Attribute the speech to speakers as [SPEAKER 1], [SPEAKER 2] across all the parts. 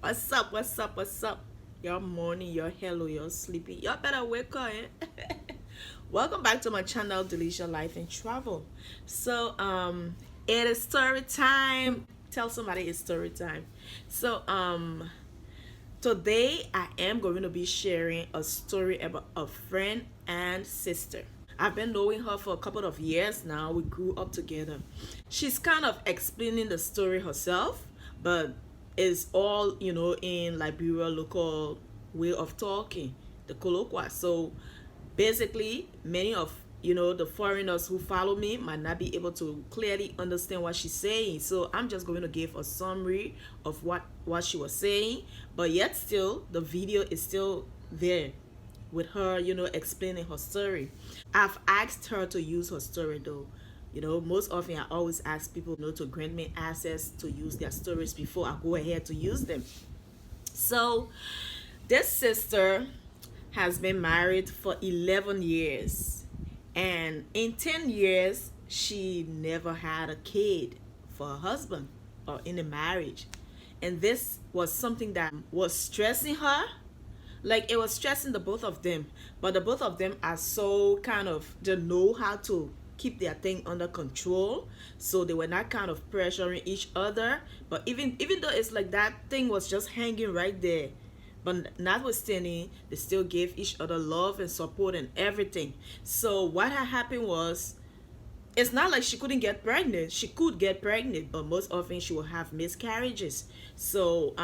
[SPEAKER 1] What's up? What's up? What's up? Your morning, your hello, you're sleepy. Y'all better wake up, eh? Welcome back to my channel, Delicious Life and Travel. So, it is story time. Tell somebody it's story time. So, today I am going to be sharing a story about a friend and sister. I've been knowing her for a couple of years now. We grew up together. She's kind of explaining the story herself, but it's all, in Liberia local way of talking, the colloquial. So basically, many of the foreigners who follow me might not be able to clearly understand what she's saying, so I'm just going to give a summary of what she was saying, but yet still the video is still there with her, explaining her story. I've asked her to use her story though. Most often I always ask people, to grant me access to use their stories before I go ahead to use them. So this sister has been married for 11 years, and in 10 years she never had a kid for her husband or in a marriage. And this was something that was stressing her. Like, it was stressing the both of them, but the both of them are so kind of, they know how to keep their thing under control, so they were not kind of pressuring each other. But even though it's like that thing was just hanging right there, but notwithstanding, they still gave each other love and support and everything. So what had happened was, it's not like she couldn't get pregnant. She could get pregnant, but most often she will have miscarriages. So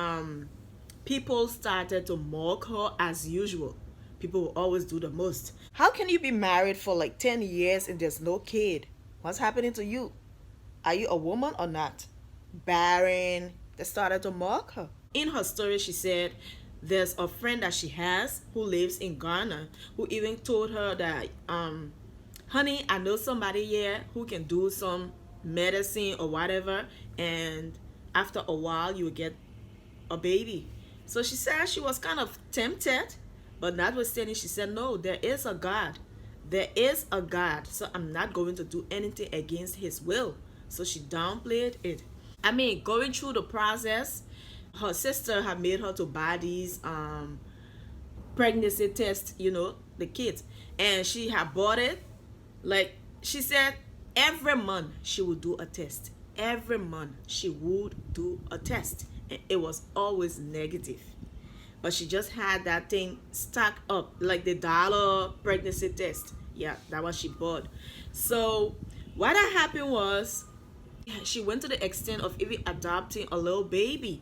[SPEAKER 1] people started to mock her as usual. People will always do the most. How can you be married for like 10 years and there's no kid? What's happening to you? Are you a woman or not? Barren. They started to mock her. In her story, she said there's a friend that she has who lives in Ghana, who even told her that, honey, I know somebody here who can do some medicine or whatever, and after a while you will get a baby. So she said she was kind of tempted, but notwithstanding, she said, no, there is a God. There is a God, so I'm not going to do anything against his will. So she downplayed it. I mean, going through the process, her sister had made her to buy these pregnancy tests, the kits, and she had bought it. Like, she said every month she would do a test. Every month she would do a test, and it was always negative. But she just had that thing stacked up, like the dollar pregnancy test. Yeah, that was she bought. So what had happened was, she went to the extent of even adopting a little baby.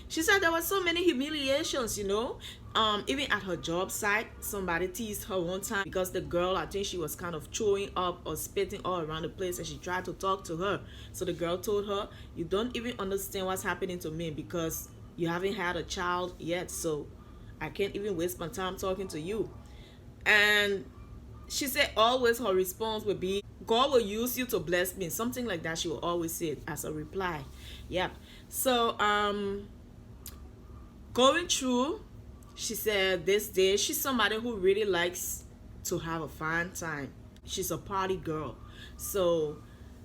[SPEAKER 1] She said there were so many humiliations, even at her job site. Somebody teased her one time because the girl, I think she was kind of throwing up or spitting all around the place, and she tried to talk to her. So the girl told her, you don't even understand what's happening to me because you haven't had a child yet, so I can't even waste my time talking to you. And she said always her response would be, God will use you to bless me. Something like that she will always say it as a reply. Yep. So going through, she said this day she's somebody who really likes to have a fun time. She's a party girl. So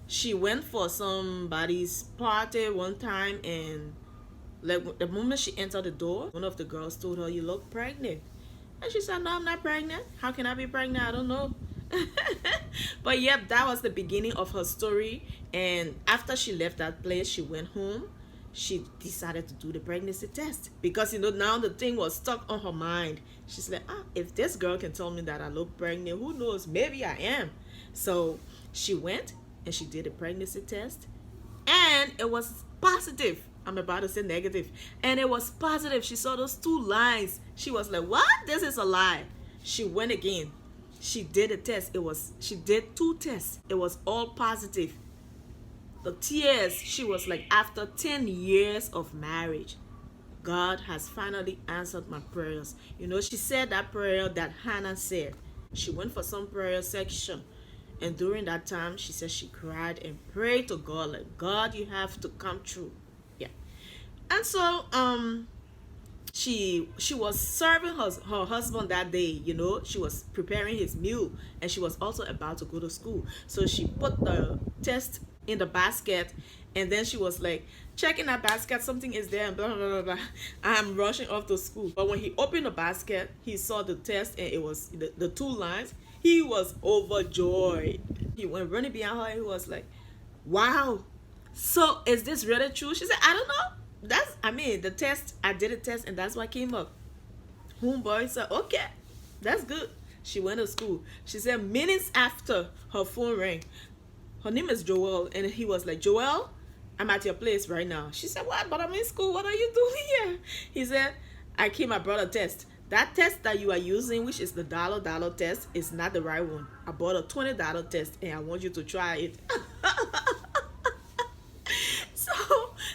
[SPEAKER 1] she went for somebody's party one time, and like the moment she entered the door, one of the girls told her, you look pregnant. And she said, no, I'm not pregnant. How can I be pregnant? I don't know. But yep, that was the beginning of her story. And after she left that place, she went home. She decided to do the pregnancy test because now the thing was stuck on her mind. She's like, if this girl can tell me that I look pregnant, who knows, maybe I am. So she went and she did a pregnancy test, and it was positive. I'm about to say negative, and it was positive. She saw those two lines. She was like, what? This is a lie. She went again. She did a test. She did 2 tests. It was all positive. The tears, she was like, after 10 years of marriage, God has finally answered my prayers. She said that prayer that Hannah said. She went for some prayer section, and during that time, she said she cried and prayed to God, like, God, you have to come true. Yeah. And so she was serving her husband that day. She was preparing his meal, and she was also about to go to school. So she put the test in the basket, and then she was like, checking that basket, something is there, and blah blah blah blah. I'm rushing off to school. But when he opened the basket, he saw the test, and it was the 2 lines. He was overjoyed. He went running behind her, and he was like, wow, so is this really true? She said, I don't know. The test, I did a test, and that's what came up. Homeboy said, okay, that's good. She went to school. She said minutes after, her phone rang. Her name is Joel, and he was like, Joel, I'm at your place right now. She said, what? But I'm in school. What are you doing here? He said, I brought a test. That test that you are using, which is the dollar test, is not the right one. I bought a $20 test, and I want you to try it. So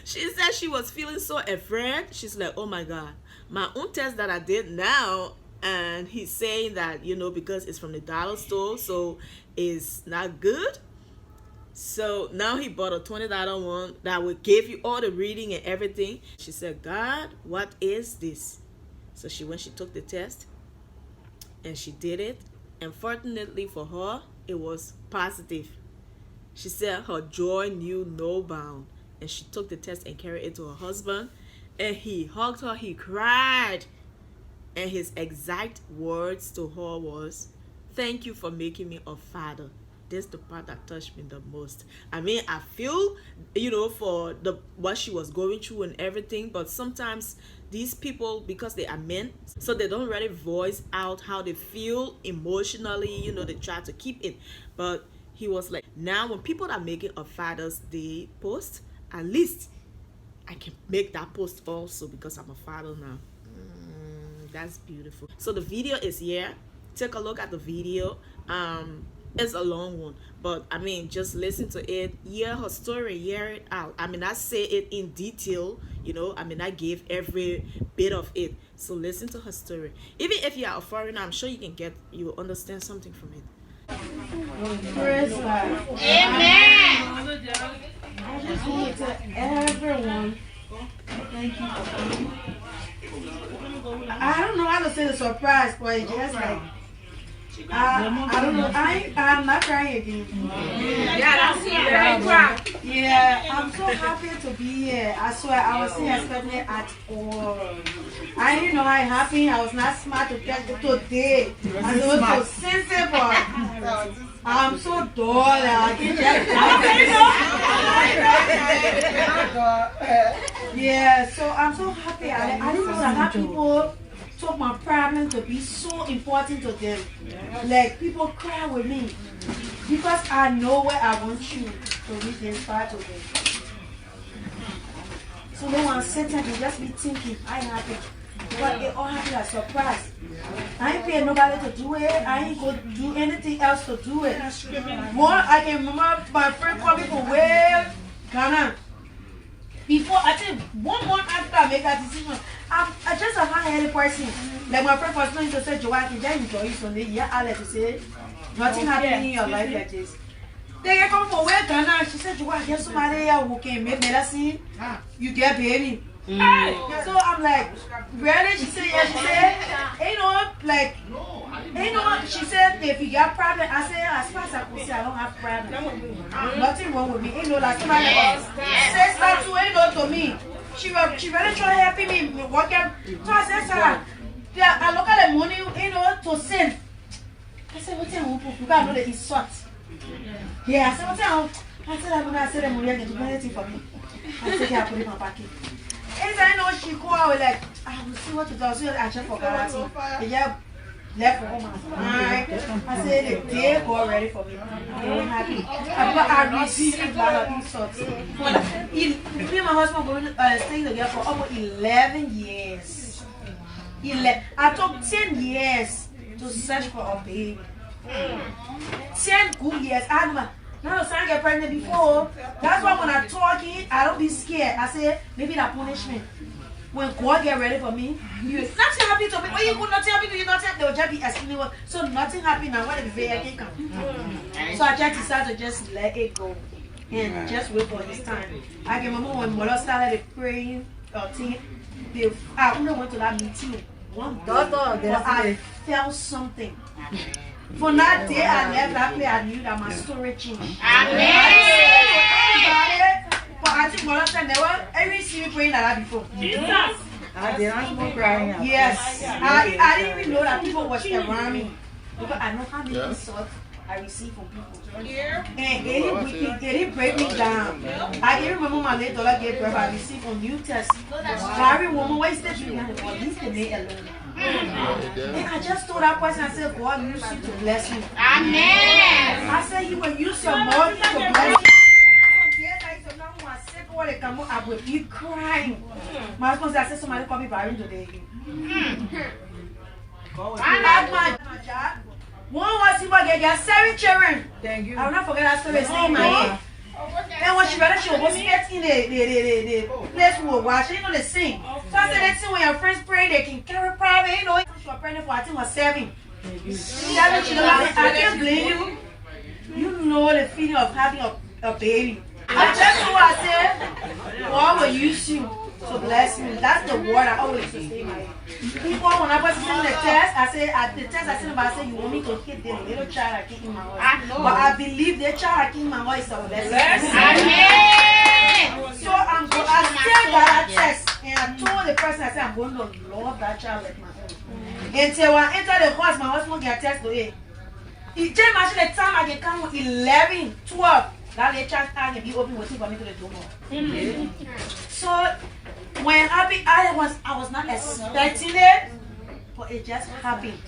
[SPEAKER 1] she said she was feeling so afraid. She's like, oh my God, my own test that I did now, and he's saying that, because it's from the dollar store, so it's not good. So now he bought a $20 one that will give you all the reading and everything. She said, God, what is this? So she took the test, and she did it. And fortunately for her, it was positive. She said her joy knew no bound. And she took the test and carried it to her husband. And he hugged her, he cried. And his exact words to her was, thank you for making me a father. This is the part that touched me the most. I feel, for what she was going through and everything, but sometimes these people, because they are men, so they don't really voice out how they feel emotionally, they try to keep it. But he was like, now when people are making a Father's Day post, at least I can make that post also because I'm a father now. That's beautiful. So the video is here. Take a look at the video. It's a long one, but just listen to it, hear her story, hear it out. I say it in detail, I gave every bit of it. So listen to her story. Even if you are a foreigner, I'm sure you will understand something from it.
[SPEAKER 2] Praise God. Amen. I just want to tell everyone, thank you for coming. I don't know how to say the surprise, but it's just like, I don't know. I'm not crying again.
[SPEAKER 3] Yeah, that's it.
[SPEAKER 2] Yeah, I'm so happy to be here. I swear, I wasn't expecting it at all. I didn't know how it happened. I was not smart to get it today. I was so sensible. I'm so dull. I can't just. Yeah, so I'm so happy. I didn't know that people took my problem to be so important to them. Like, people cry with me because I know where I want you to reach this part of it. So no one sit and just be thinking, I happy. But it all happened as a surprise. I ain't paying nobody to do it. I ain't going to do anything else to do it. More, I can remember my friend called me from where Ghana. Before, I think 1 month after I make that decision, I'm just a hard-headed person. Like my friend was going to say, Joanne, I can enjoy Sunday. Yeah, I let you say, nothing happening in your life like this. They come from where Ghana. She said, Joanne, get somebody who can make medicine. You get baby. So I'm like, really? She said, yeah. She said, she said, if you got problem, I said, as far as I can see, I don't have problem. Nothing wrong with me. Like somebody says that to me. She really try helping me working. So I said, Sarah, yeah, I look at the money, to send. I said, what's your you gotta know that it's short. Yeah, I said, I said, I'm gonna say the money and do anything for me. I said, yeah, I put it in my pocket. And I know she called, I was like, I will see what to do. So I checked for guarantee. Yeah, left for home. I said, the day got ready for me. They were happy. I received a lot of insults. Me and my husband were staying together for over 11 years. I took 10 years to search for a baby. 10 good years. Now I get pregnant before. That's why when I talk it, I don't be scared. I say, maybe that punishment. When God get ready for me, you nothing happen to me. When you could not tell me, you not tell, they'll just be asking me. So nothing happened now. When the baby can come. So I just decided to just let it go. And just wait for his time. I can remember when mother started praying or thing, I only went to that meeting. One daughter, but I felt something. From that day I left that place, I knew that my story changed. Amen. But I think one time never ever see me praying like that before.
[SPEAKER 3] Jesus.
[SPEAKER 4] I did not crying.
[SPEAKER 2] Yes. I didn't even know that people was around me. Because I know how many insults I receive from people. And it didn't break me down. I can remember my late daughter gave birth. I received a new test. Every woman wasted me behind the wall. Leave the maid alone. And I just told that person, I said, God use you to bless me.
[SPEAKER 3] Amen.
[SPEAKER 2] I said, He will use your body to bless me. I will be crying. My husband said, I said, somebody call me Barry today. I like my job. One was people get 7 children.
[SPEAKER 4] Thank you.
[SPEAKER 2] I will not forget that story. Stay in my head. And when she read it, she was get in the place we were watching, you know, they sing. So I said, let's see when your friends pray, they can carry private, you know. She was pregnant for, I think, was 7. 7 children. I can't blame you. You know the feeling of having a baby. I just know I said, God will use you to bless me. That's the word I always say. People, when I was sending the test, I said, I said, you want me to hit the little child I keep in my voice. But I believe the child I keep in my voice is a blessing.
[SPEAKER 3] Amen.
[SPEAKER 2] So I said that test, and I told the person, I said, I'm going to love that child like my own. Until I enter the house, my husband get a test today. It just imagine the time I can come with 11, 12. That little child can be open waiting for me to the door. So when I was not expecting it, but it just happened.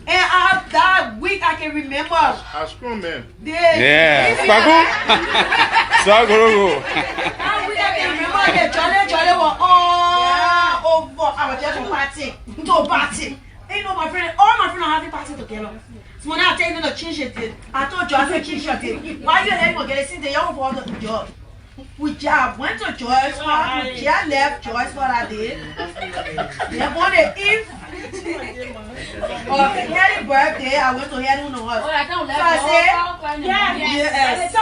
[SPEAKER 2] And that week I can remember.
[SPEAKER 5] I screw man.
[SPEAKER 6] Yeah. Sago.
[SPEAKER 2] That week I can remember the jolly were all over. I was just party. And you know my friend, all my friends are having party together. So when I tell you to change it, I told you I said change it. Why you let me get it? Since the young for the job. We went to Joyce Park. We left Joyce for that day. They wanted if Harry's birthday, I went to Harry on the house. So I said, yes.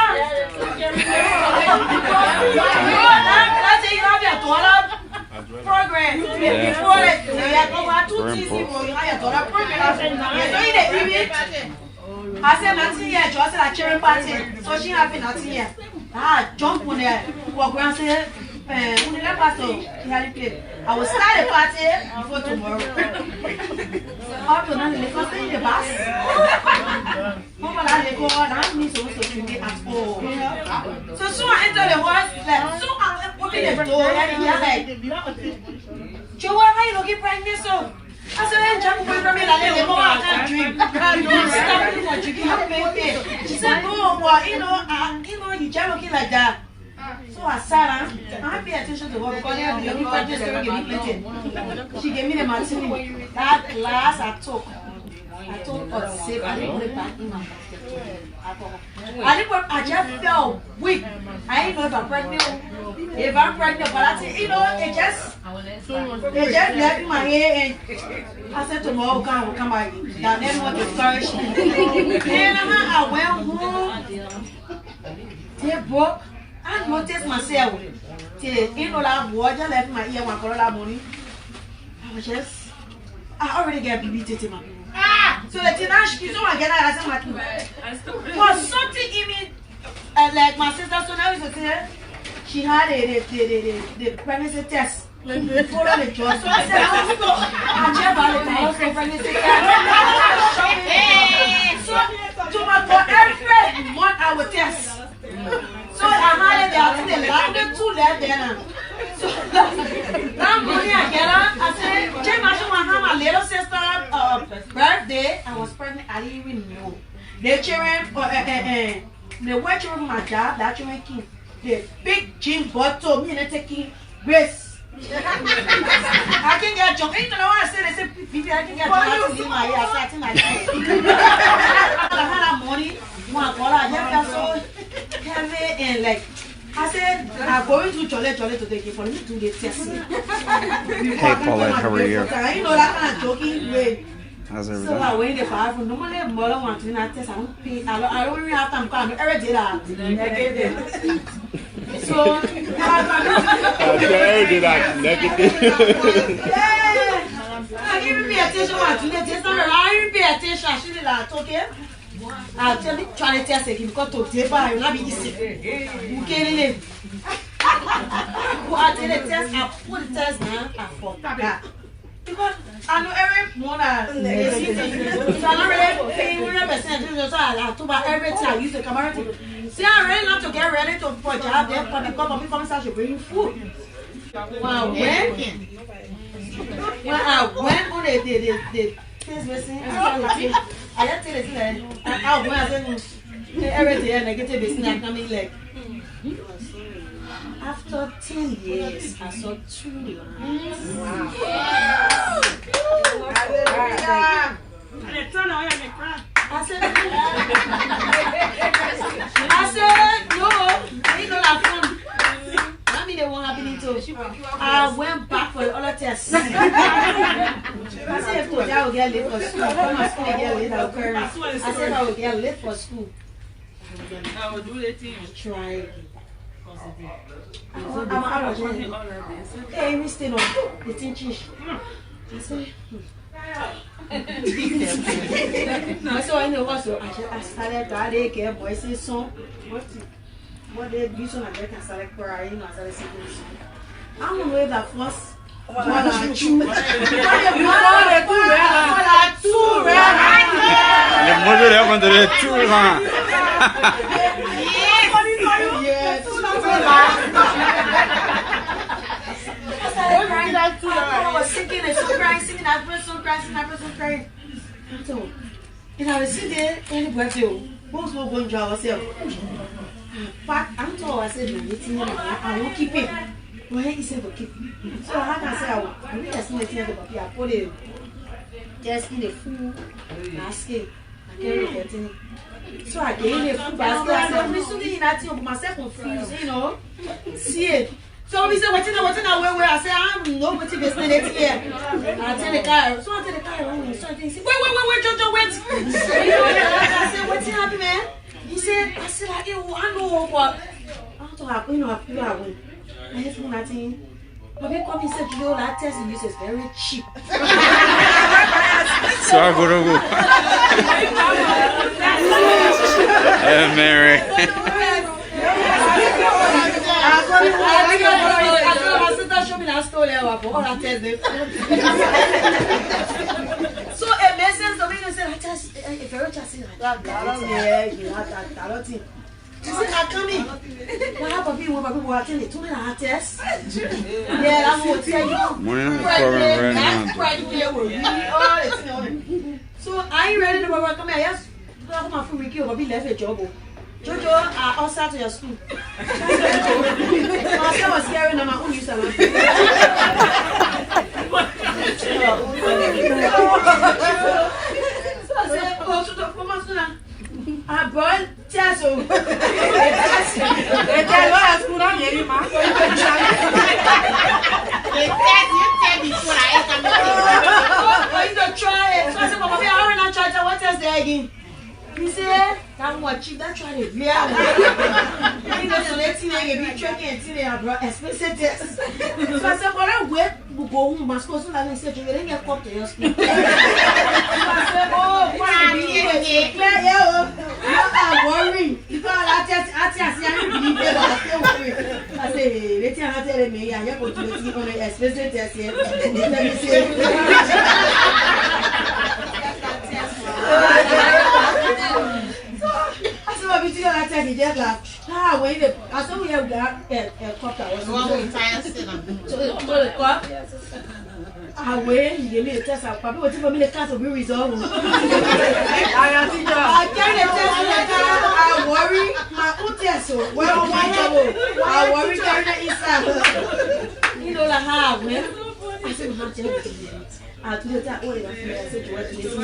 [SPEAKER 2] I said, you have your daughter program. Before that, over 2 seasons, you have your daughter program. So in the evening, I said, nothing here. Joyce said, a cheering party. So she having nothing here. Jump on there. Walk around say, I will start the party before tomorrow. Up to now, the first thing in the bus. They go on, I'm not supposed to be at all. So soon I enter the house, like, so I open the door, and he's like, Joe, why are you looking pregnant so? I said, I'm jumping from me, I can't drink. Stop me for drinking, have pain. She said, no, well, you know, you just looking like that. So I sat down. I pay attention to her because they have the looking pregnant, so they give me plenty. She gave me the martini. That glass I took her safe. I didn't put it back in my basket. I just felt weak. I didn't know if I'm pregnant. If I'm pregnant, but I said, you know, it just left in my head, and I said tomorrow we'll come back. That never want to discourage me. And I went home. They broke. I noticed myself. You know that water left in my ear when I called that morning. I already get BB tete my people. So the teenage kids don't get that as my people. But something in me, like my sister, so now is say she had the pregnancy test. Follow the job. So I said, I check about the pregnancy test. So for every month I would test. So I had it there. I think the 2 left there now. So that morning I get up. I said, Jay, I had my little sister's birthday. I was pregnant. I didn't even know. The children, the white children from my job, that children came. The big gym bottle, me and taking race. I can get junk. You know what I said? They said, people, I can get junk. In my ear. I said, I had that money. I just felt so heavy and like. I said, I'm going to Jolly today for me to do the test.
[SPEAKER 6] Hey, Paulette, how are you?
[SPEAKER 2] You know that kind of joking way.
[SPEAKER 6] How's everything?
[SPEAKER 2] So I went in the bathroom. Normally, I'm more than 1 to test. I don't pay. I don't even have time. I ever did that. So,
[SPEAKER 5] I did that negative.
[SPEAKER 2] I didn't pay attention to the test. I didn't pay attention. I should have like, okay. I'll tell you, try to test it because to table, I will not be easy. You can't live. I did a test, I put the test now, I forgot. Because I know every morning, if I'm not really paying 100%, so I have to buy everything I use the camera to. See, I'm ready not to get ready to for job, then for the company comes out to bring food. Wow, when I went on the things missing, I just tell it like, I went and every day and I get a business and coming like. After 10 years, I saw 2 lines. Wow. I said, no, they don't have fun. I mean, they won't happen to. I went back for the other test. I said, if I will get late for school, come and school and get late, I will carry. I said, I will get late for school. I will do the thing. Try again. Hey, we stay on the thing. I said, so I know also I started that day voices song. What they do so I can start crying as I listen to this. I don't know if that first one or two. I was singing and so crying, singing that person crying. So, and I was sitting there and it was you. Most will go and draw ourselves. But I'm told I said, I won't keep it. Well, he said, keep it. So I can say, I really have seen the thing about I put it just in the food basket. I carry it. So I gave the food basket. I said, I'm listening in that thing of myself confused, you know. See it. So we said, what's in where I said, I don't know what's in this here. I tell the guy, so I tell the guy, so I think, wait, Jojo, wait. I said, what's happening, man? He said, I know what. I don't know, you know, I just want nothing. But they come and said, you know, that test you use is very cheap.
[SPEAKER 6] So I go to go. Hey, Mary.
[SPEAKER 2] So a message of me said, I just very just that you see, I come in. What happened to me when people were telling me, 2 minutes test? Yeah, I'm going to tell you. So I ain't ready to work. Come here, yes. I'm going to make you a bit left a job. Jojo, I also to your school. I was scaring on my own use. So I said, oh, so come on, son. I brought Tasso. He said, I'm watching that trying to be out. You know, so let's see, they be tracking and see they have expensive tests. So I said, well, I wait, we'll go home, my school, so I said, you didn't get caught to your school. So I said, oh, what are you doing? Yeah, I'm worried. Because I just believe it, I still worry. I said, let's see, I'm telling me, yeah, you're going to be on the expensive test here. Let me see. I saw a video that said he just like, wait, I saw we have got a cup that was so the cup. I wait, he gave me a test. Probably what if I mean the class will be resolved. I carry the test, I worry my own test. Well, I worry carrying the inside. You know, like how, man. I said, we have to I do that way. I said, what is here?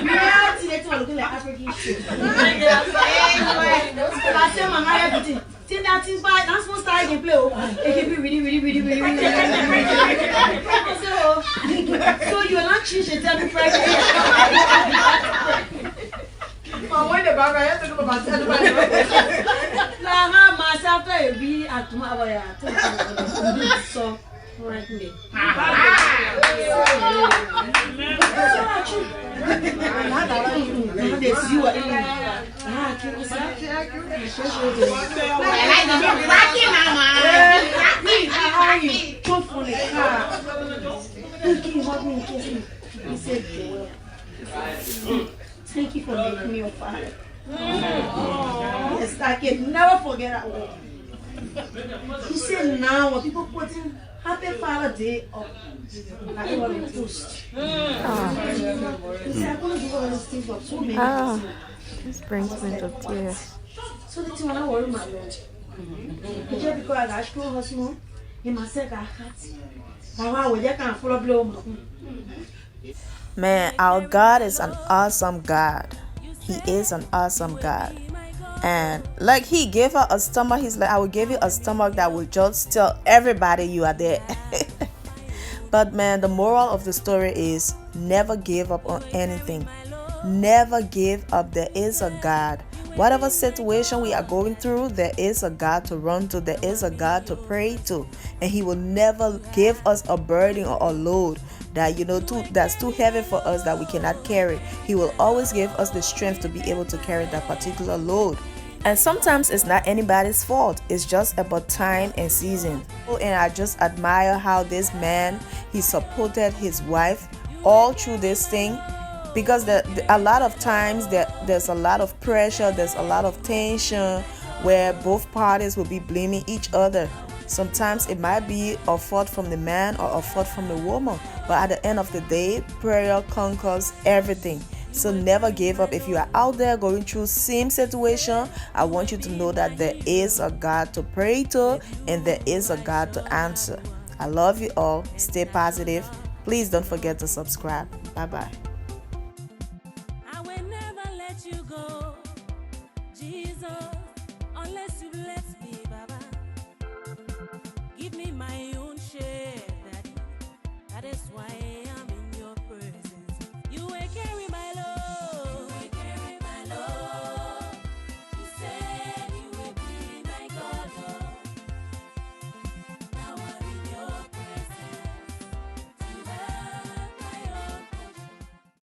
[SPEAKER 2] Reality, that's what looking like African shit. I said, my everything. See that is fine. That's supposed to start again. Play. It can be really. So you are not changing. Tell me, Frank. When the baby, I have to go about myself. Be at my so correct me. Thank you for making me your father. Yes, I can never forget that word. He said now when people putting Happy Father Day up, I don't want to toast. He said I'm going to do all these things for so many people.
[SPEAKER 7] This brings me to tears.
[SPEAKER 2] So the thing when I worry my Lord. It's just because I got strong husband, he must say got cat. Now I can't follow blow.
[SPEAKER 7] Man, our God is an awesome God. He is an awesome God. And like he gave her a stomach, he's like, I will give you a stomach that will just tell everybody you are there. But man, the moral of the story is never give up on anything. Never give up. There is a God. Whatever situation we are going through, there is a God to run to. There is a God to pray to. And he will never give us a burden or a load that that's too heavy for us that we cannot carry. He will always give us the strength to be able to carry that particular load. And sometimes it's not anybody's fault. It's just about time and season. And I just admire how this man, he supported his wife all through this thing. Because a lot of times there's a lot of pressure, there's a lot of tension where both parties will be blaming each other. Sometimes it might be a fault from the man or a fault from the woman. But at the end of the day, prayer conquers everything. So never give up. If you are out there going through same situation, I want you to know that there is a God to pray to and there is a God to answer. I love you all. Stay positive. Please don't forget to subscribe. Bye-bye.
[SPEAKER 8] I will never let you go, Jesus, unless you bless me, Baba. Give me my